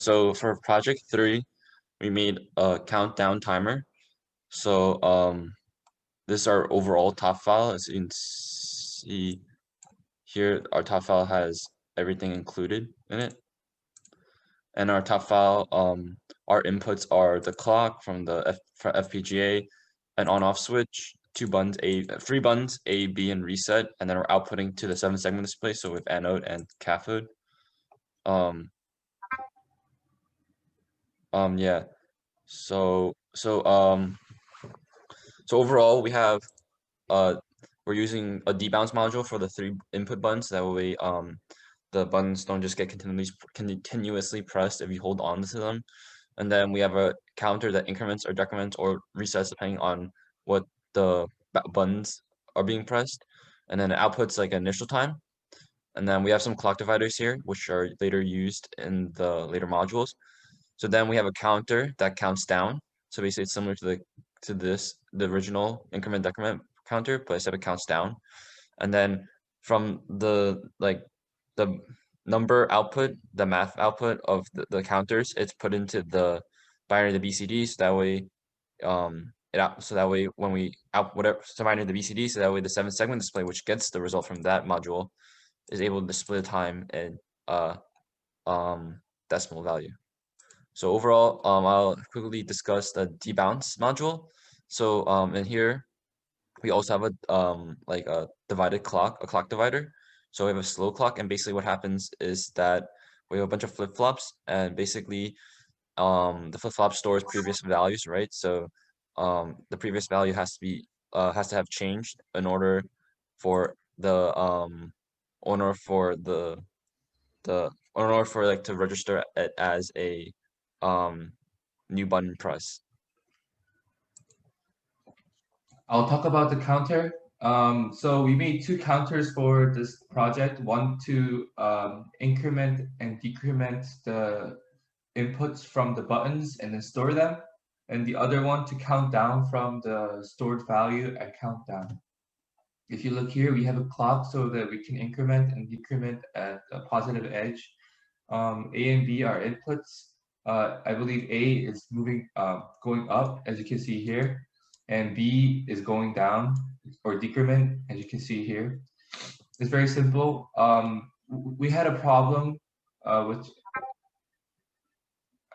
So for project 3, we made a countdown timer. So this is our overall top file. As you can see here, our top file has everything included in it. And our top file, our inputs are the clock from the FPGA, an on-off switch, 3 buttons, A, B, and reset, and then we're outputting to the 7-segment display, so with anode and cathode. Yeah. So overall, we have we're using a debounce module for the 3 input buttons. That way, the buttons don't just get continuously pressed if you hold on to them. And then we have a counter that increments or decrements or resets depending on what the buttons are being pressed. And then it outputs like initial time. And then we have some clock dividers here, which are later used in the later modules. So then we have a counter that counts down. So basically it's similar to the original increment decrement counter, but instead it counts down. And then from the number output, the math output of the counters, it's put into the binary to BCD, so that way when we out whatever so binary to BCD, so that way the 7-segment display, which gets the result from that module, is able to display the time in decimal value. So overall, I'll quickly discuss the debounce module. So in here, we also have a divided clock, a clock divider. So we have a slow clock, and basically what happens is that we have a bunch of flip-flops, and basically the flip-flop stores previous values, right? So the previous value has to have changed in order for the like to register it as a new button press. I'll talk about the counter. So we made 2 counters for this project, one to increment and decrement the inputs from the buttons and then store them, and the other one to count down from the stored value and count down. If you look here, we have a clock so that we can increment and decrement at a positive edge. A and B are inputs. I believe A is going up, as you can see here, and B is going down or decrement, as you can see here. It's very simple. We had a problem with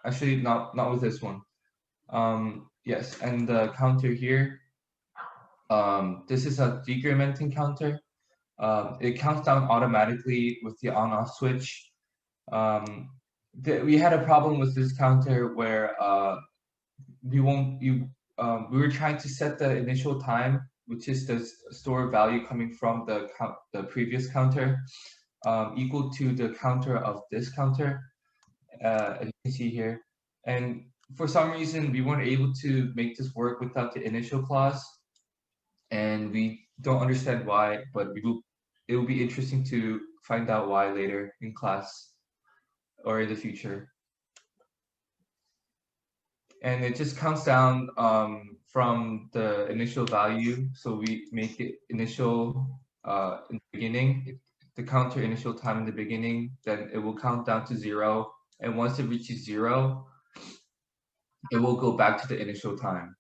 actually not with this one. Yes, and the counter here. This is a decrementing counter. It counts down automatically with the on-off switch. We had a problem with this counter where we were trying to set the initial time, which is the stored value coming from the previous counter, equal to the counter of this counter, as you can see here. And for some reason, we weren't able to make this work without the initial clause, and we don't understand why, but it will be interesting to find out why later in class or in the future. And it just counts down from the initial value. So we make it initial in the beginning, the counter initial time in the beginning, then it will count down to 0. And once it reaches 0, it will go back to the initial time.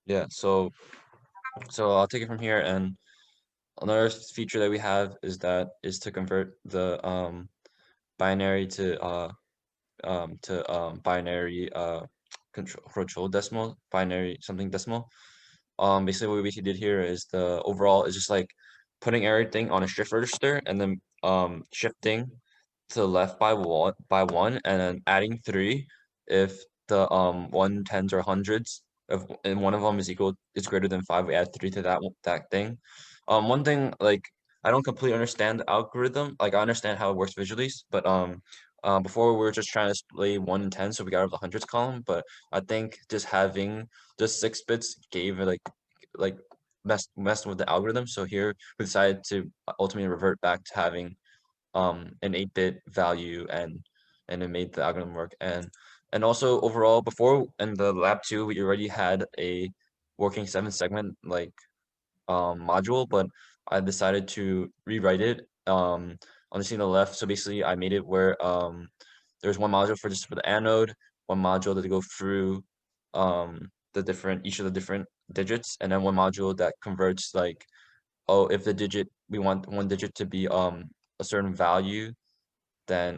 Yeah, so I'll take it from here, and another feature that we have is to convert the binary to binary control decimal, binary something decimal. Basically what we basically did here is the overall is just like putting everything on a shift register and then shifting to the left by one and then adding 3 if the 1 tens or hundreds and one of them is greater than 5, we add 3 to that thing. One thing, like, I don't completely understand the algorithm. Like, I understand how it works visually, but before we were just trying to display 1 and 10, so we got rid of the hundreds column. But I think just having just 6 bits gave it like messed with the algorithm. So here we decided to ultimately revert back to having an 8-bit value, and it made the algorithm work. And also overall, before in the lab 2, we already had a working 7-segment module, but I decided to rewrite it on the scene on the left. So basically, I made it where there's one module for just for the anode, one module that go through each of the different digits, and then one module that converts like, oh, if we want one digit to be a certain value, then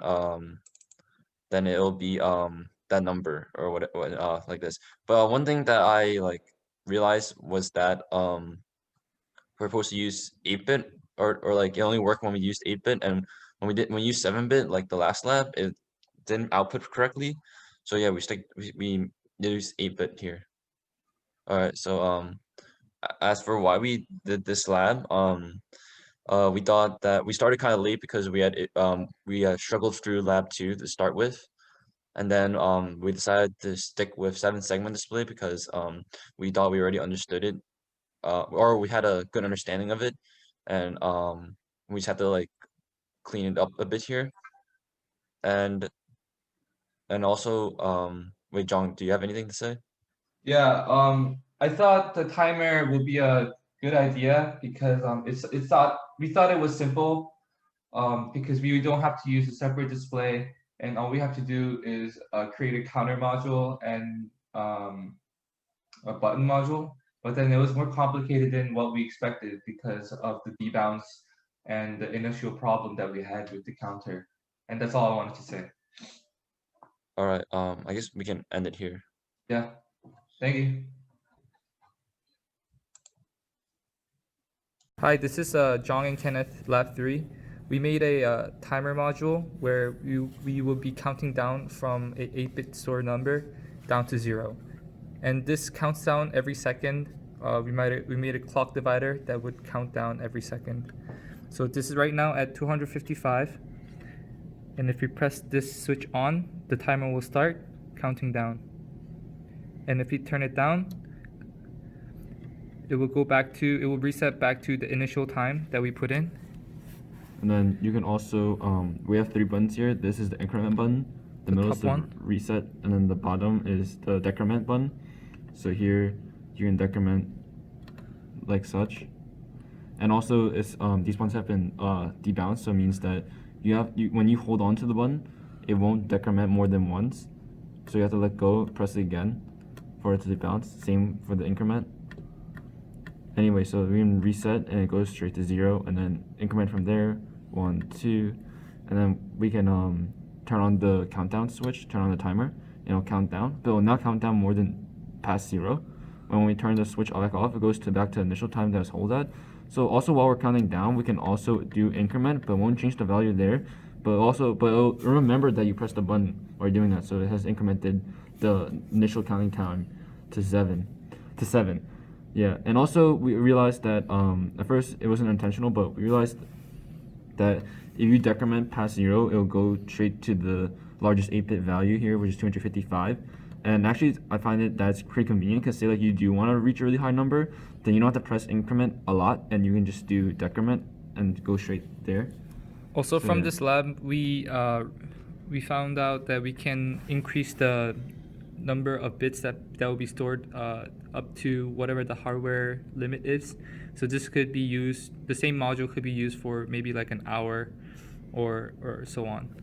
it'll be that number or what like this. But one thing that I like realized was that we're supposed to use 8-bit or like it only worked when we used 8-bit, and when we used 7-bit like the last lab, it didn't output correctly. So yeah, we use 8-bit here. All right, so as for why we did this lab, we thought that we started kind of late because we struggled through lab 2 to start with, and then we decided to stick with 7-segment display because we thought we already understood it, or we had a good understanding of it, and we just had to like clean it up a bit here, and also wait, John, do you have anything to say? Yeah, I thought the timer would be a good idea because we thought it was simple, because we don't have to use a separate display, and all we have to do is create a counter module and a button module. But then it was more complicated than what we expected because of the debounce and the initial problem that we had with the counter. And that's all I wanted to say. All right, I guess we can end it here. Yeah, thank you. Hi, this is John and Kenneth, Lab 3. We made a timer module where we will be counting down from a 8-bit store number down to 0. And this counts down every second. We made a clock divider that would count down every second. So this is right now at 255. And if you press this switch on, the timer will start counting down. And if you turn it down, it will reset back to the initial time that we put in. And then you can also we have 3 buttons here. This is the increment button, the middle is the one. reset, and then the bottom is the decrement button. So here you can decrement like such. And also it's these buttons have been debounced, so it means that when you hold on to the button, it won't decrement more than once. So you have to let go, press it again for it to debounce. Same for the increment. Anyway, so we can reset and it goes straight to 0, and then increment from there, 1, 2, and then we can turn on the countdown switch, turn on the timer, and it'll count down, but it will not count down more than past 0. When we turn the switch back off, it goes back to initial time that was held at. So also while we're counting down, we can also do increment, but won't change the value there. But it'll remember that you pressed the button while you're doing that, so it has incremented the initial counting time to 7. Yeah, and also we realized that at first it wasn't intentional, but we realized that if you decrement past 0, it'll go straight to the largest 8-bit value here, which is 255. And actually, I find that's pretty convenient because say like you do want to reach a really high number, then you don't have to press increment a lot, and you can just do decrement and go straight there. Also, from this lab, we found out that we can increase the number of bits that will be stored up to whatever the hardware limit is. So this could be used, the same module could be used for maybe like an hour or so on.